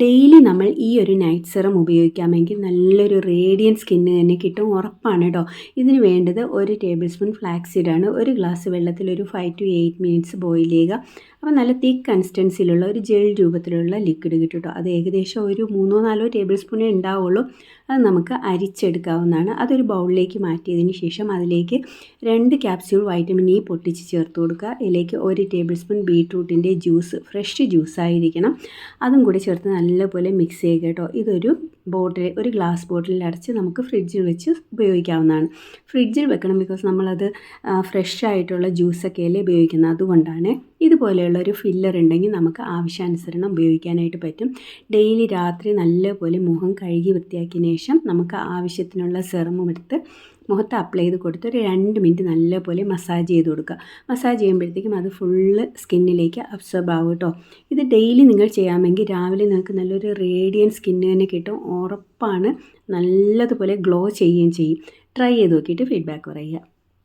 Daily നമ്മൾ ഈ ഒരു നൈറ്റ് സെറം ഉപയോഗിക്കാമെങ്കിൽ നല്ലൊരു റേഡിയൻറ്റ് സ്കിന്ന് തന്നെ കിട്ടും, ഉറപ്പാണ് കേട്ടോ. ഇതിന് വേണ്ടത് 1 ടേബിൾ സ്പൂൺ ഫ്ലാക്സീഡാണ്. ഒരു ഗ്ലാസ് വെള്ളത്തിൽ ഒരു 5 to 8 മിനിറ്റ്സ് ബോയിൽ ചെയ്യുക. അപ്പോൾ നല്ല തിക്ക് കൺസിസ്റ്റൻസിയിലുള്ള ഒരു ജെൽ രൂപത്തിലുള്ള ലിക്വിഡ് കിട്ടും കേട്ടോ. അത് ഏകദേശം ഒരു 3-4 ടേബിൾ സ്പൂണേ ഉണ്ടാവുള്ളൂ. അത് നമുക്ക് അരിച്ചെടുക്കാവുന്നതാണ്. അതൊരു ബൗളിലേക്ക് മാറ്റിയതിന് ശേഷം അതിലേക്ക് 2 ക്യാപ്സ്യൂൾ വൈറ്റമിൻ ഇ പൊട്ടിച്ച് ചേർത്ത് കൊടുക്കുക. ഇതിലേക്ക് 1 ടേബിൾ സ്പൂൺ ബീട്രൂട്ടിൻ്റെ ജ്യൂസ്, ഫ്രഷ് ജ്യൂസായിരിക്കണം, അതും കൂടി ചേർത്ത് നല്ലപോലെ മിക്സ് ചെയ്യുക കേട്ടോ. ഇതൊരു ഒരു ഗ്ലാസ് ബോട്ടിലിൽ അടച്ച് നമുക്ക് ഫ്രിഡ്ജിൽ വെച്ച് ഉപയോഗിക്കാവുന്നതാണ്. ഫ്രിഡ്ജിൽ വെക്കണം, ബിക്കോസ് നമ്മളത് ഫ്രഷ് ആയിട്ടുള്ള ജ്യൂസൊക്കെ അല്ലേ ഉപയോഗിക്കുന്നത്, അതുകൊണ്ടാണ്. ഇതുപോലെയുള്ള ഒരു ഫില്ലർ ഉണ്ടെങ്കിൽ നമുക്ക് ആവശ്യാനുസരണം ഉപയോഗിക്കാനായിട്ട് പറ്റും. ഡെയിലി രാത്രി നല്ലപോലെ മുഖം കഴുകി വൃത്തിയാക്കിയതിന് ശേഷം നമുക്ക് ആവശ്യത്തിനുള്ള സെറമും എടുത്ത് മുഖത്ത് അപ്ലൈ ചെയ്ത് കൊടുത്ത് ഒരു 2 മിനിറ്റ് നല്ലപോലെ മസാജ് ചെയ്ത് കൊടുക്കുക. മസാജ് ചെയ്യുമ്പോഴത്തേക്കും അത് ഫുള്ള് സ്കിന്നിലേക്ക് അബ്സോർബ് ആവും കേട്ടോ. ഇത് ഡെയിലി നിങ്ങൾ ചെയ്യാമെങ്കിൽ രാവിലെ നിങ്ങൾക്ക് നല്ലൊരു റേഡിയൻറ്റ് സ്കിന്ന് തന്നെ കിട്ടും, ഉറപ്പാണ്. നല്ലതുപോലെ ഗ്ലോ ചെയ്യുകയും ചെയ്യും. ട്രൈ ചെയ്ത് നോക്കിയിട്ട് ഫീഡ്ബാക്ക് പറയുക.